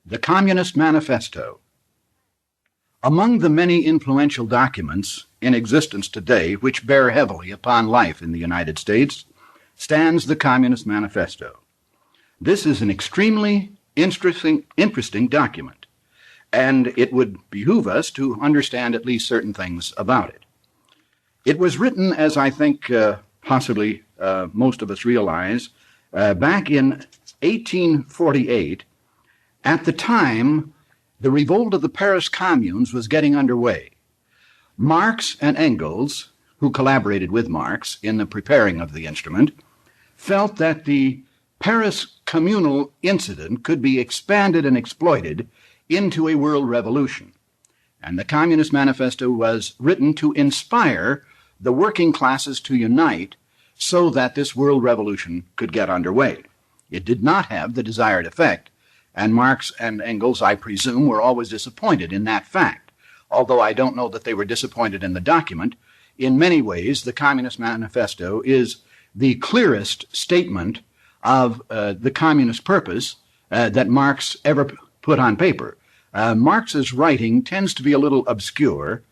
The Communist Manifesto. Among the many influential documents in existence today which bear heavily upon life in the United States stands the Communist Manifesto. This is an extremely interesting document, and it would behoove us to understand at least certain things about it. It was written, as I think possibly most of us realize, back in 1848, at the time the revolt of the Paris communes was getting underway. Marx and Engels, who collaborated with Marx in the preparing of the instrument, felt that the Paris communal incident could be expanded and exploited into a world revolution. And the Communist Manifesto was written to inspire the working classes to unite so that this world revolution could get underway. It did not have the desired effect, and Marx and Engels, I presume, were always disappointed in that fact. Although I don't know that they were disappointed in the document, in many ways the Communist Manifesto is the clearest statement of the communist purpose that Marx ever put on paper. Marx's writing tends to be a little obscure,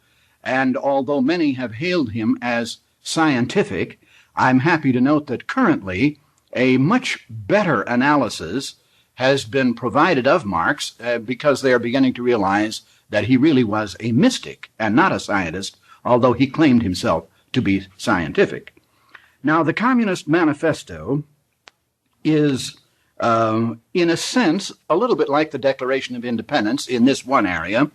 and although many have hailed him as scientific, I'm happy to note that currently a much better analysis has been provided of Marx because they are beginning to realize that he really was a mystic and not a scientist, although he claimed himself to be scientific. Now, the Communist Manifesto is, in a sense, a little bit like the Declaration of Independence in this one area,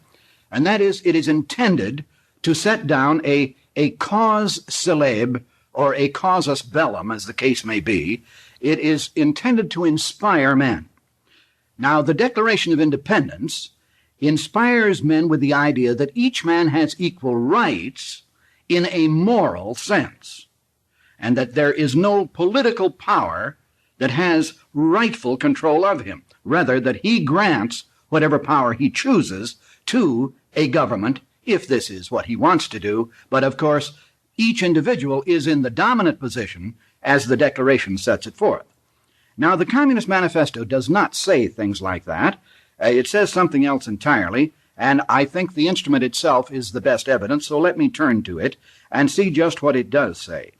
and that is, it is intended to set down a cause célèbre, or a casus bellum, as the case may be. It is intended to inspire men. Now, the Declaration of Independence inspires men with the idea that each man has equal rights in a moral sense, and that there is no political power that has rightful control of him, rather that he grants whatever power he chooses to a government, if this is what he wants to do. But of course, each individual is in the dominant position as the Declaration sets it forth. Now, the Communist Manifesto does not say things like that. It says something else entirely, and I think the instrument itself is the best evidence, so let me turn to it and see just what it does say.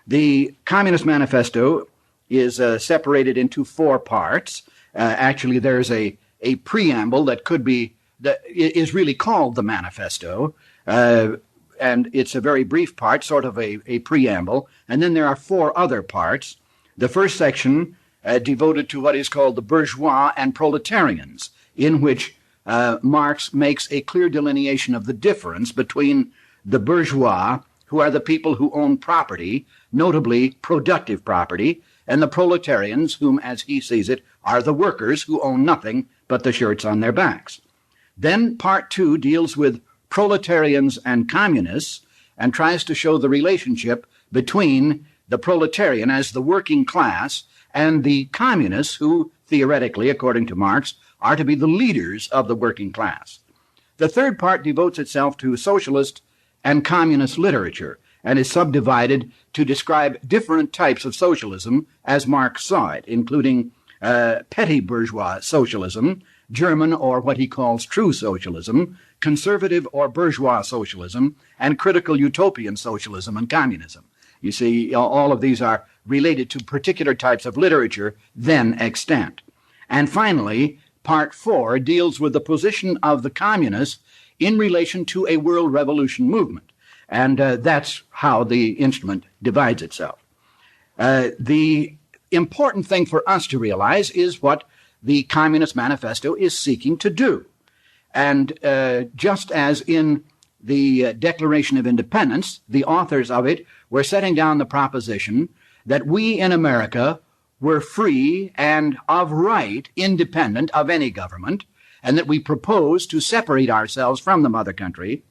The Communist Manifesto is separated into four parts. Actually, there's a preamble that is really called the Manifesto, and it's a very brief part, sort of a preamble, and then there are four other parts. The first section devoted to what is called the Bourgeois and Proletarians, in which Marx makes a clear delineation of the difference between the bourgeois, who are the people who own property, notably productive property, and the proletarians, whom, as he sees it, are the workers who own nothing but the shirts on their backs. Then part two deals with proletarians and communists and tries to show the relationship between the proletarian as the working class and the communists who, theoretically, according to Marx, are to be the leaders of the working class. The third part devotes itself to socialist and communist literature and is subdivided to describe different types of socialism as Marx saw it, including petty bourgeois socialism, German or what he calls true socialism, conservative or bourgeois socialism, and critical utopian socialism and communism. You see, all of these are related to particular types of literature then extant. And finally, part four deals with the position of the communists in relation to a world revolution movement. And that's how the instrument divides itself. The important thing for us to realize is what the Communist Manifesto is seeking to do. And just as in the Declaration of Independence, the authors of it were setting down the proposition that we in America were free and of right independent of any government, and that we proposed to separate ourselves from the mother country,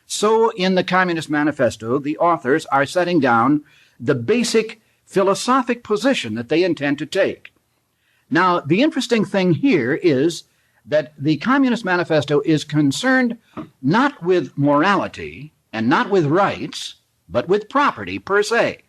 so in the Communist Manifesto, the authors are setting down the basic philosophic position that they intend to take. Now, the interesting thing here is that the Communist Manifesto is concerned not with morality and not with rights, but with property per se.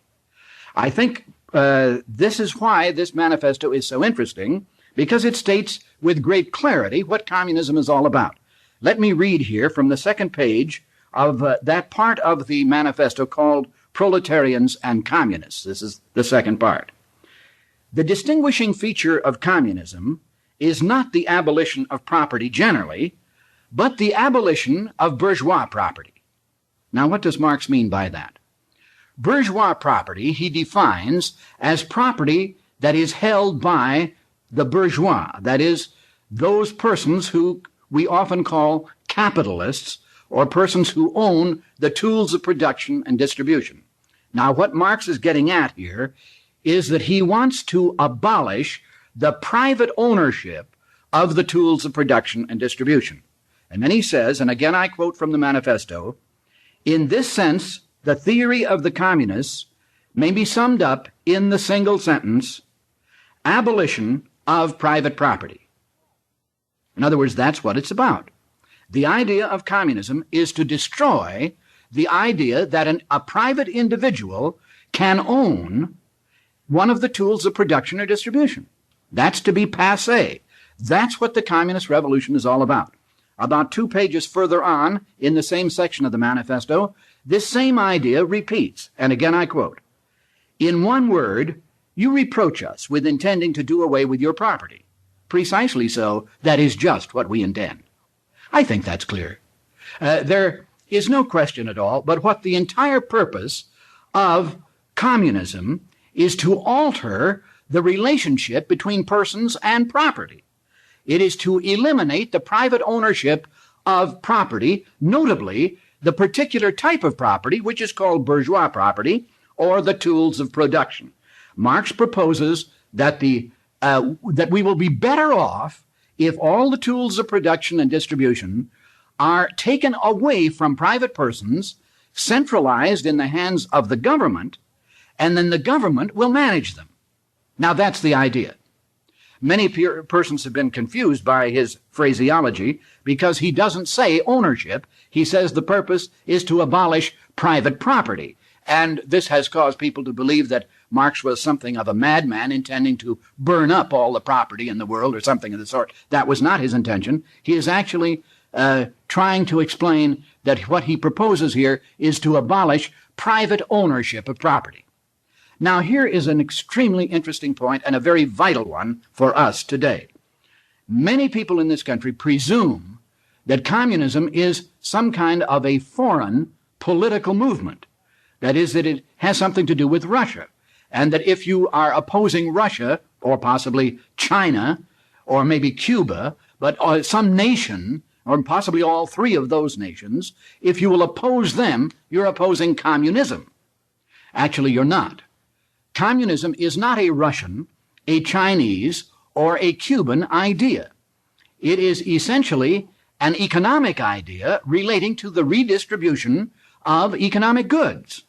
I think this is why this manifesto is so interesting, because it states with great clarity what communism is all about. Let me read here from the second page of that part of the manifesto called Proletarians and Communists. This is the second part. The distinguishing feature of communism is not the abolition of property generally, but the abolition of bourgeois property. Now, what does Marx mean by that? Bourgeois property he defines as property that is held by the bourgeois, that is, those persons who we often call capitalists, or persons who own the tools of production and distribution. Now, what Marx is getting at here is that he wants to abolish the private ownership of the tools of production and distribution. And then he says, and again I quote from the manifesto, in this sense, the theory of the communists may be summed up in the single sentence, abolition of private property. In other words, that's what it's about. The idea of communism is to destroy the idea that a private individual can own one of the tools of production or distribution. That's to be passé. That's what the communist revolution is all about. About 2 pages further on, in the same section of the manifesto, this same idea repeats. And again I quote, in one word, you reproach us with intending to do away with your property. Precisely so, that is just what we intend. I think that's clear. There is no question at all, but what the entire purpose of communism is to alter the relationship between persons and property. It is to eliminate the private ownership of property, notably the particular type of property which is called bourgeois property or the tools of production. Marx proposes that that we will be better off if all the tools of production and distribution are taken away from private persons, centralized in the hands of the government, and then the government will manage them. Now that's the idea. Many persons have been confused by his phraseology because he doesn't say ownership. He says the purpose is to abolish private property. And this has caused people to believe that Marx was something of a madman intending to burn up all the property in the world or something of the sort. That was not his intention. He is actually trying to explain that what he proposes here is to abolish private ownership of property. Now, here is an extremely interesting point and a very vital one for us today. Many people in this country presume that communism is some kind of a foreign political movement. That is, that it has something to do with Russia, and that if you are opposing Russia, or possibly China, or maybe Cuba, but some nation, or possibly all three of those nations, if you will oppose them, you're opposing communism. Actually, you're not. Communism is not a Russian, a Chinese, or a Cuban idea. It is essentially an economic idea relating to the redistribution of economic goods.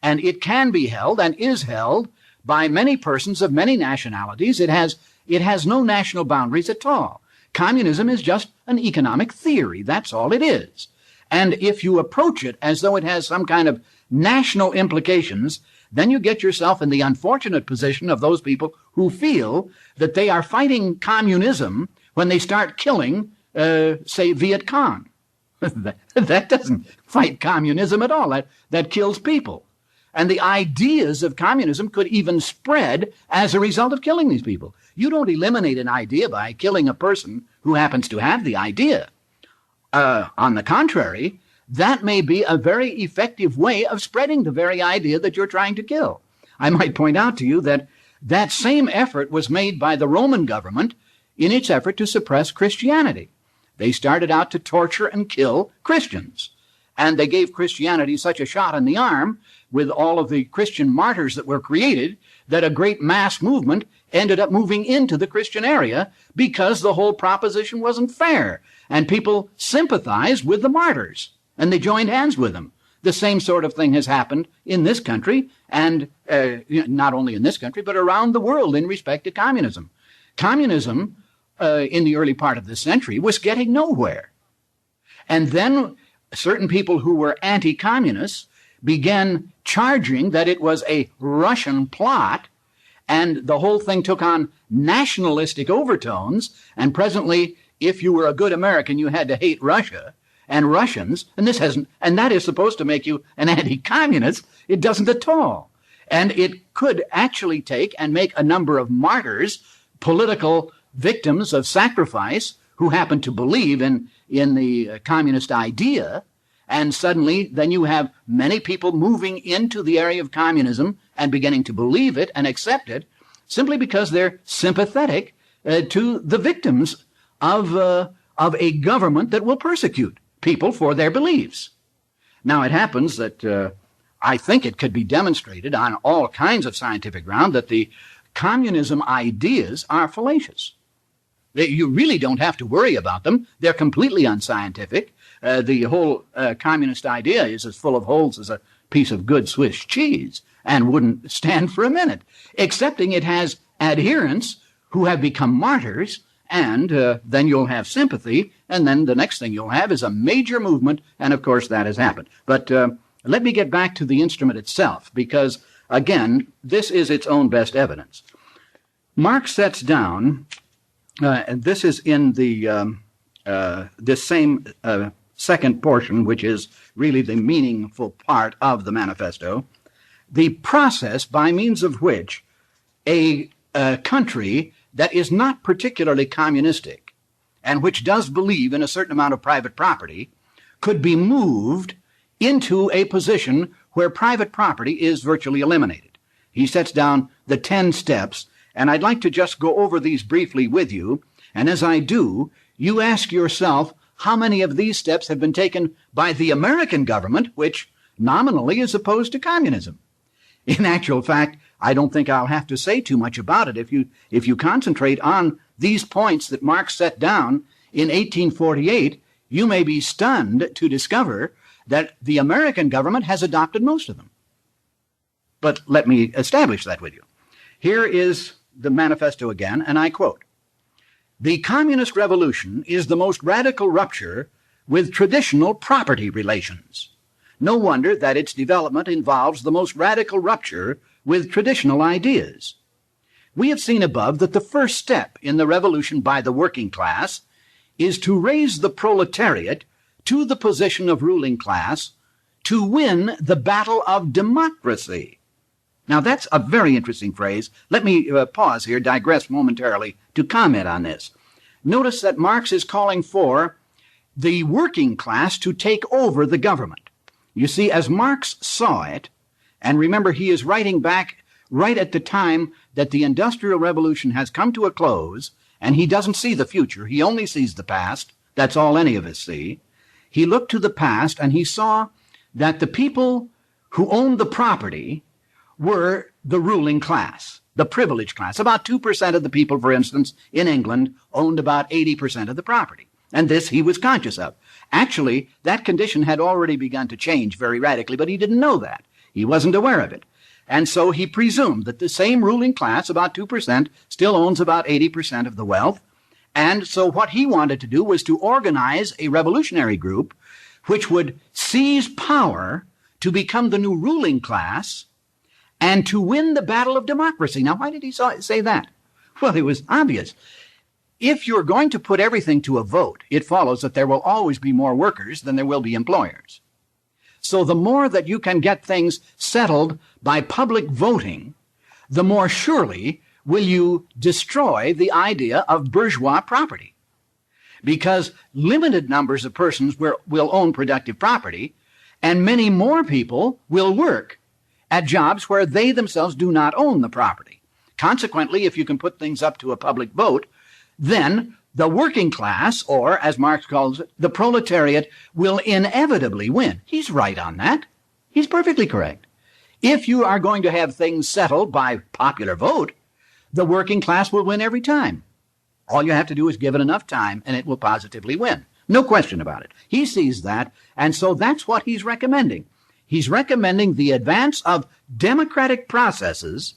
And it can be held and is held by many persons of many nationalities. It has no national boundaries at all. Communism is just an economic theory. That's all it is. And if you approach it as though it has some kind of national implications, then you get yourself in the unfortunate position of those people who feel that they are fighting communism when they start killing, say, Viet Cong. That doesn't fight communism at all. That kills people. And the ideas of communism could even spread as a result of killing these people. You don't eliminate an idea by killing a person who happens to have the idea. On the contrary, that may be a very effective way of spreading the very idea that you're trying to kill. I might point out to you that that same effort was made by the Roman government in its effort to suppress Christianity. They started out to torture and kill Christians. And they gave Christianity such a shot in the arm with all of the Christian martyrs that were created that a great mass movement ended up moving into the Christian area because the whole proposition wasn't fair. And people sympathized with the martyrs, and they joined hands with them. The same sort of thing has happened in this country, and not only in this country, but around the world in respect to communism. Communism, in the early part of this century, was getting nowhere. And then certain people who were anti-communists began charging that it was a Russian plot, and the whole thing took on nationalistic overtones, and presently, if you were a good American, you had to hate Russia and Russians, and that is supposed to make you an anti-communist. It doesn't at all. And it could actually take and make a number of martyrs, political victims of sacrifice, who happen to believe in the communist idea, and suddenly then you have many people moving into the area of communism and beginning to believe it and accept it simply because they're sympathetic to the victims of a government that will persecute people for their beliefs. Now, it happens that I think it could be demonstrated on all kinds of scientific ground that the communism ideas are fallacious. You really don't have to worry about them. They're completely unscientific. The whole communist idea is as full of holes as a piece of good Swiss cheese and wouldn't stand for a minute, excepting it has adherents who have become martyrs, and then you'll have sympathy, and then the next thing you'll have is a major movement, and of course that has happened. But let me get back to the instrument itself, because, again, this is its own best evidence. Marx sets down, and this is in the this same second portion, which is really the meaningful part of the manifesto, the process by means of which a country that is not particularly communistic and which does believe in a certain amount of private property could be moved into a position where private property is virtually eliminated. He sets down the 10 steps, and I'd like to just go over these briefly with you. And as I do, you ask yourself how many of these steps have been taken by the American government, which nominally is opposed to communism. In actual fact, I don't think I'll have to say too much about it. If you concentrate on these points that Marx set down in 1848, you may be stunned to discover that the American government has adopted most of them. But let me establish that with you. Here is the manifesto again, and I quote, "The communist revolution is the most radical rupture with traditional property relations. No wonder that its development involves the most radical rupture with traditional ideas. We have seen above that the first step in the revolution by the working class is to raise the proletariat to the position of ruling class to win the battle of democracy." Now, that's a very interesting phrase. Let me pause here, digress momentarily to comment on this. Notice that Marx is calling for the working class to take over the government. You see, as Marx saw it, and remember, he is writing back right at the time that the Industrial Revolution has come to a close, and he doesn't see the future. He only sees the past. That's all any of us see. He looked to the past, and he saw that the people who owned the property were the ruling class, the privileged class. About 2% of the people, for instance, in England owned about 80% of the property. And this he was conscious of. Actually, that condition had already begun to change very radically, but he didn't know that. He wasn't aware of it. And so he presumed that the same ruling class, about 2%, still owns about 80% of the wealth. And so what he wanted to do was to organize a revolutionary group which would seize power to become the new ruling class and to win the battle of democracy. Now, why did he say that? Well, it was obvious. If you're going to put everything to a vote, it follows that there will always be more workers than there will be employers. So the more that you can get things settled by public voting, the more surely will you destroy the idea of bourgeois property. Because limited numbers of persons will own productive property, and many more people will work at jobs where they themselves do not own the property. Consequently, if you can put things up to a public vote, then the working class, or as Marx calls it, the proletariat, will inevitably win. He's right on that. He's perfectly correct. If you are going to have things settled by popular vote, the working class will win every time. All you have to do is give it enough time, and it will positively win. No question about it. He sees that, and so that's what he's recommending. He's recommending the advance of democratic processes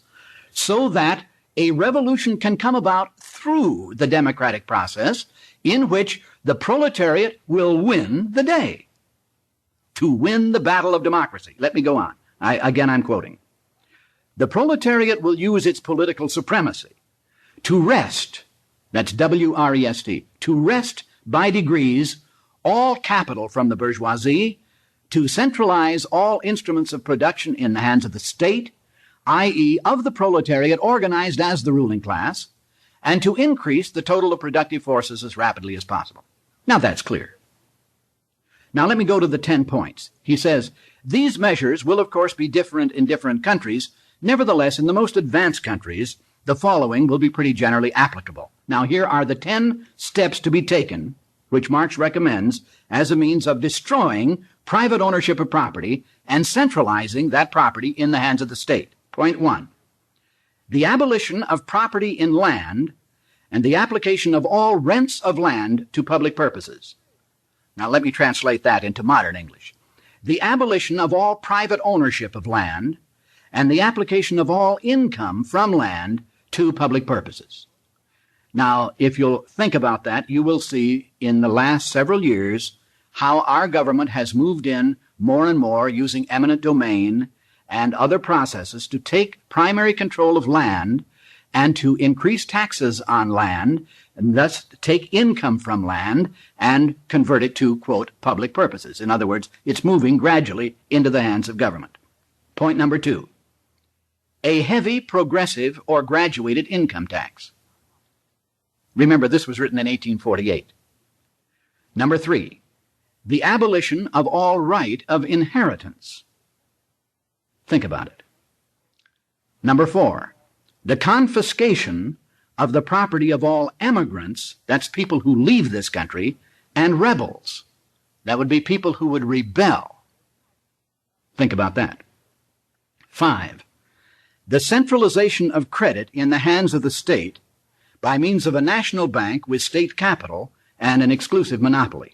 so that a revolution can come about through the democratic process in which the proletariat will win the day. To win the battle of democracy. Let me go on. I'm quoting. The proletariat will use its political supremacy to wrest, that's W-R-E-S-T, to wrest by degrees all capital from the bourgeoisie, to centralize all instruments of production in the hands of the state, i.e. of the proletariat organized as the ruling class, and to increase the total of productive forces as rapidly as possible. Now that's clear. Now let me go to the 10 points. He says, these measures will of course be different in different countries. Nevertheless, in the most advanced countries, the following will be pretty generally applicable. Now here are the 10 steps to be taken, which Marx recommends as a means of destroying private ownership of property and centralizing that property in the hands of the state. Point 1. The abolition of property in land and the application of all rents of land to public purposes. Now let me translate that into modern English. The abolition of all private ownership of land and the application of all income from land to public purposes. Now, if you'll think about that, you will see in the last several years how our government has moved in more and more using eminent domain and other processes to take primary control of land and to increase taxes on land and thus take income from land and convert it to, quote, public purposes. In other words, it's moving gradually into the hands of government. Point number 2, a heavy, progressive, or graduated income tax. Remember, this was written in 1848. Number 3, the abolition of all right of inheritance. Think about it. Number 4, the confiscation of the property of all emigrants, that's people who leave this country, and rebels. That would be people who would rebel. Think about that. 5, the centralization of credit in the hands of the state by means of a national bank with state capital and an exclusive monopoly.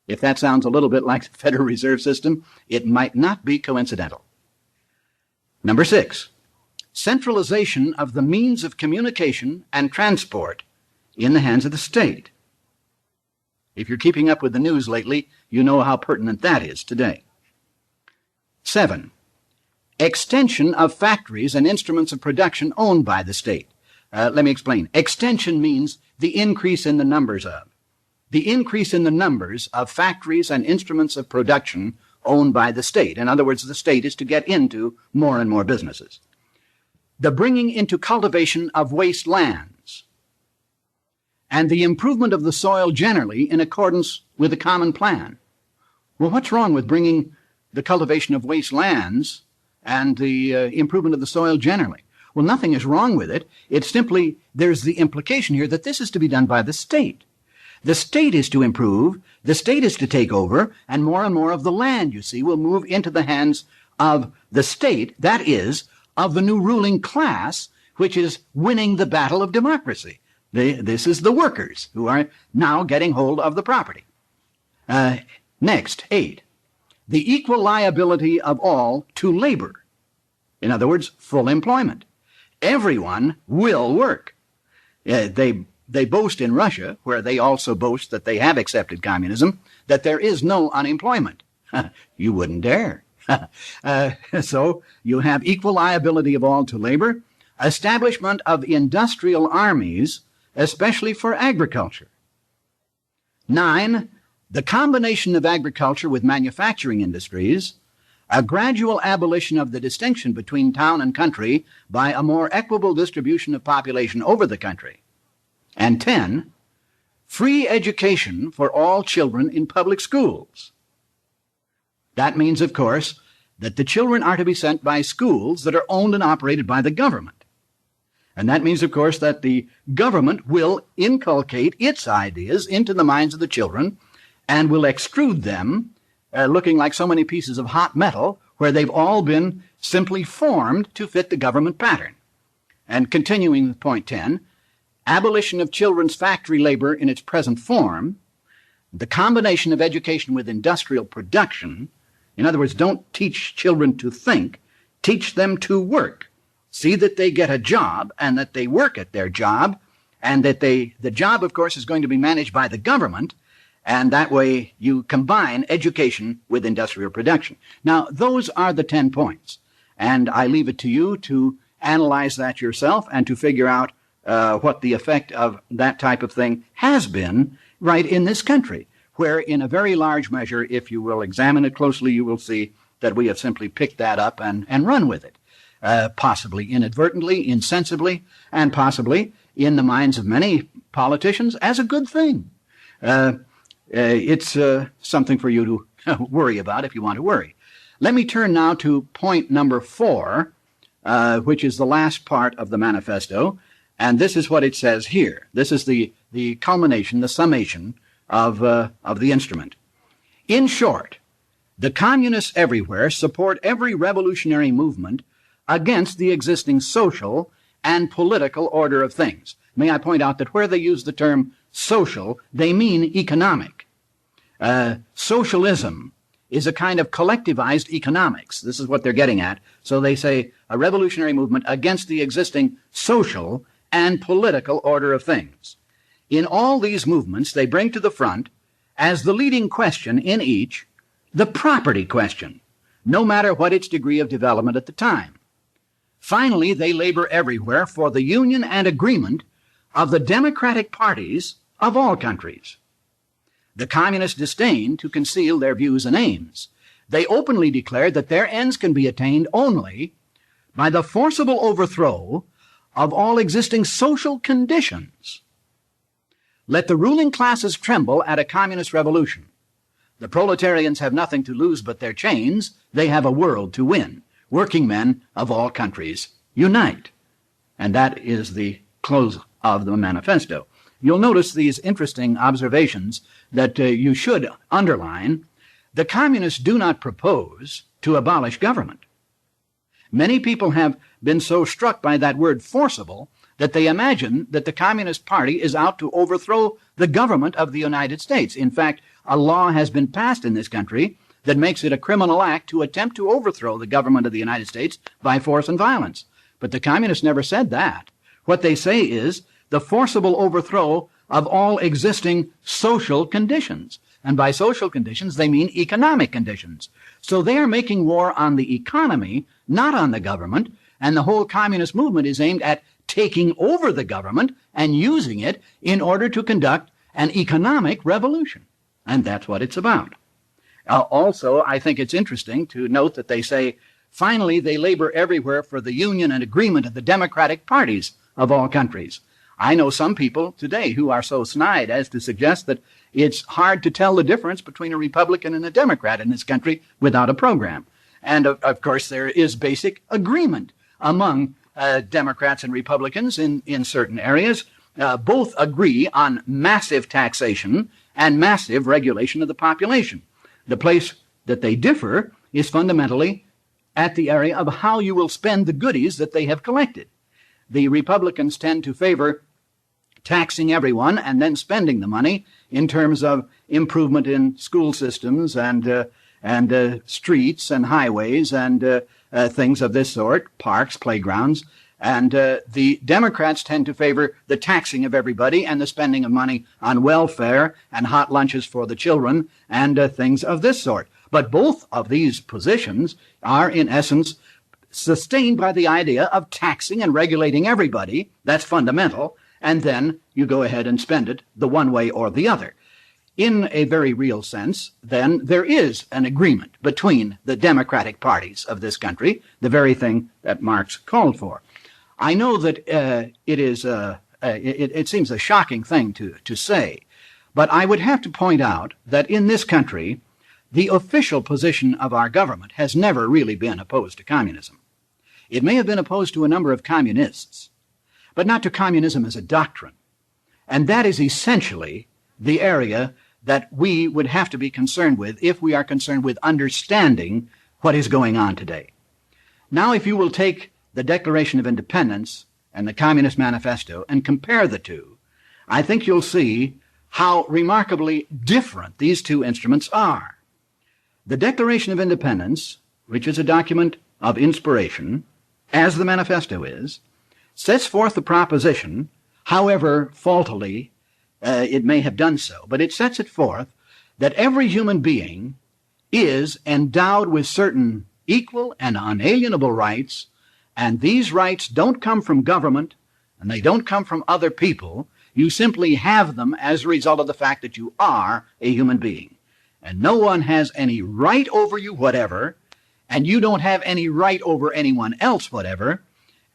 If that sounds a little bit like the Federal Reserve System, it might not be coincidental. Number 6, centralization of the means of communication and transport in the hands of the state. If you're keeping up with the news lately, you know how pertinent that is today. 7, extension of factories and instruments of production owned by the state. Let me explain. Extension means the increase in the numbers of. The increase in the numbers of factories and instruments of production owned by the state. In other words, the state is to get into more and more businesses. The bringing into cultivation of waste lands. And the improvement of the soil generally in accordance with the common plan. Well, what's wrong with bringing the cultivation of waste lands and the improvement of the soil generally? Well, nothing is wrong with it. It's simply, there's the implication here that this is to be done by the state. The state is to improve, the state is to take over, and more of the land, you see, will move into the hands of the state, that is, of the new ruling class, which is winning the battle of democracy. This is the workers who are now getting hold of the property. Next, 8, the equal liability of all to labor. In other words, full employment. Everyone will work. They boast in Russia, where they also boast that they have accepted communism, that there is no unemployment. You wouldn't dare. So you have equal liability of all to labor, establishment of industrial armies, especially for agriculture. 9, the combination of agriculture with manufacturing industries, a gradual abolition of the distinction between town and country by a more equitable distribution of population over the country. And 10, free education for all children in public schools. That means, of course, that the children are to be sent by schools that are owned and operated by the government. And that means, of course, that the government will inculcate its ideas into the minds of the children and will extrude them looking like so many pieces of hot metal where they've all been simply formed to fit the government pattern. And continuing with point 10, abolition of children's factory labor in its present form, the combination of education with industrial production. In other words, don't teach children to think, teach them to work. See that they get a job and that they work at their job, and that the job, of course, is going to be managed by the government, and that way you combine education with industrial production. Now, those are the 10 points. And I leave it to you to analyze that yourself and to figure out what the effect of that type of thing has been right in this country, where in a very large measure, if you will examine it closely, you will see that we have simply picked that up and run with it, possibly inadvertently, insensibly, and possibly in the minds of many politicians as a good thing. It's something for you to worry about if you want to worry. Let me turn now to point number 4, which is the last part of the manifesto, and this is what it says here. This is the culmination, the summation of the instrument. In short, the communists everywhere support every revolutionary movement against the existing social and political order of things. May I point out that where they use the term social, they mean economic. Socialism is a kind of collectivized economics. This is what they're getting at. So they say a revolutionary movement against the existing social and political order of things. In all these movements, they bring to the front, as the leading question in each, the property question, no matter what its degree of development at the time. Finally, they labor everywhere for the union and agreement of the democratic parties of all countries. The communists disdain to conceal their views and aims. They openly declare that their ends can be attained only by the forcible overthrow of all existing social conditions. Let the ruling classes tremble at a communist revolution. The proletarians have nothing to lose but their chains. They have a world to win. Working men of all countries unite. And that is the close of the manifesto. You'll notice these interesting observations that you should underline. The communists do not propose to abolish government. Many people have been so struck by that word forcible that they imagine that the Communist Party is out to overthrow the government of the United States. In fact, a law has been passed in this country that makes it a criminal act to attempt to overthrow the government of the United States by force and violence. But the communists never said that. What they say is the forcible overthrow of all existing social conditions. And by social conditions, they mean economic conditions. So they are making war on the economy, not on the government, and the whole communist movement is aimed at taking over the government and using it in order to conduct an economic revolution. And that's what it's about. Also, I think it's interesting to note that they say, finally, they labor everywhere for the union and agreement of the democratic parties of all countries. I know some people today who are so snide as to suggest that it's hard to tell the difference between a Republican and a Democrat in this country without a program. And of course, there is basic agreement among Democrats and Republicans in certain areas. Both agree on massive taxation and massive regulation of the population. The place that they differ is fundamentally at the area of how you will spend the goodies that they have collected. The Republicans tend to favor taxing everyone and then spending the money in terms of improvement in school systems and streets and highways and things of this sort, parks, playgrounds. And the Democrats tend to favor the taxing of everybody and the spending of money on welfare and hot lunches for the children and things of this sort. But both of these positions are, in essence, sustained by the idea of taxing and regulating everybody. That's fundamental. And then you go ahead and spend it the one way or the other. In a very real sense, then, there is an agreement between the democratic parties of this country, the very thing that Marx called for. I know that it seems a shocking thing to say, but I would have to point out that in this country, the official position of our government has never really been opposed to communism. It may have been opposed to a number of communists, but not to communism as a doctrine. And that is essentially the area that we would have to be concerned with if we are concerned with understanding what is going on today. Now, if you will take the Declaration of Independence and the Communist Manifesto and compare the two, I think you'll see how remarkably different these two instruments are. The Declaration of Independence, which is a document of inspiration, as the Manifesto is, sets forth the proposition, however faultily it may have done so, but it sets it forth that every human being is endowed with certain equal and unalienable rights, and these rights don't come from government, and they don't come from other people. You simply have them as a result of the fact that you are a human being. And no one has any right over you whatever, and you don't have any right over anyone else whatever,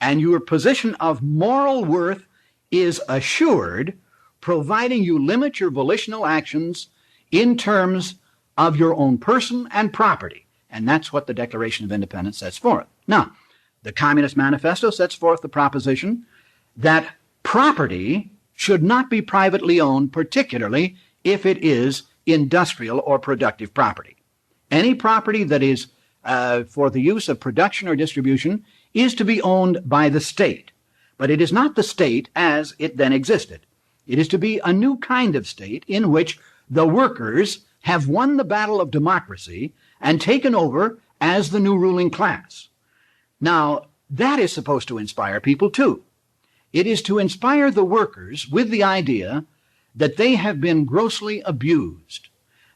and your position of moral worth is assured, providing you limit your volitional actions in terms of your own person and property. And that's what the Declaration of Independence sets forth. Now, the Communist Manifesto sets forth the proposition that property should not be privately owned, particularly if it is industrial or productive property. Any property that is for the use of production or distribution is to be owned by the state. But it is not the state as it then existed. It is to be a new kind of state in which the workers have won the battle of democracy and taken over as the new ruling class. Now, that is supposed to inspire people too. It is to inspire the workers with the idea that they have been grossly abused,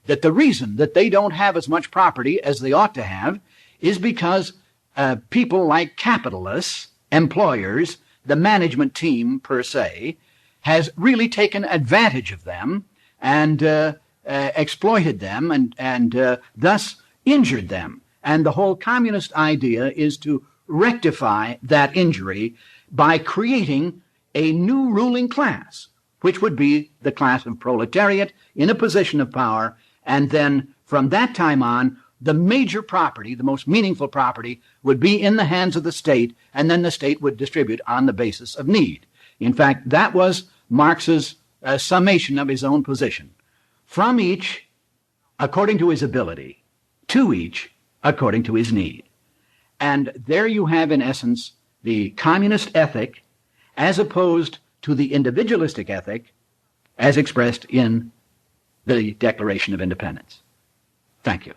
that the reason that they don't have as much property as they ought to have is because people like capitalists, employers, the management team per se, has really taken advantage of them and exploited them and thus injured them. And the whole communist idea is to rectify that injury by creating a new ruling class, which would be the class of proletariat in a position of power, and then from that time on, the major property, the most meaningful property, would be in the hands of the state, and then the state would distribute on the basis of need. In fact, that was Marx's summation of his own position. From each, according to his ability, to each, according to his need. And there you have, in essence, the communist ethic as opposed to the individualistic ethic as expressed in the Declaration of Independence. Thank you.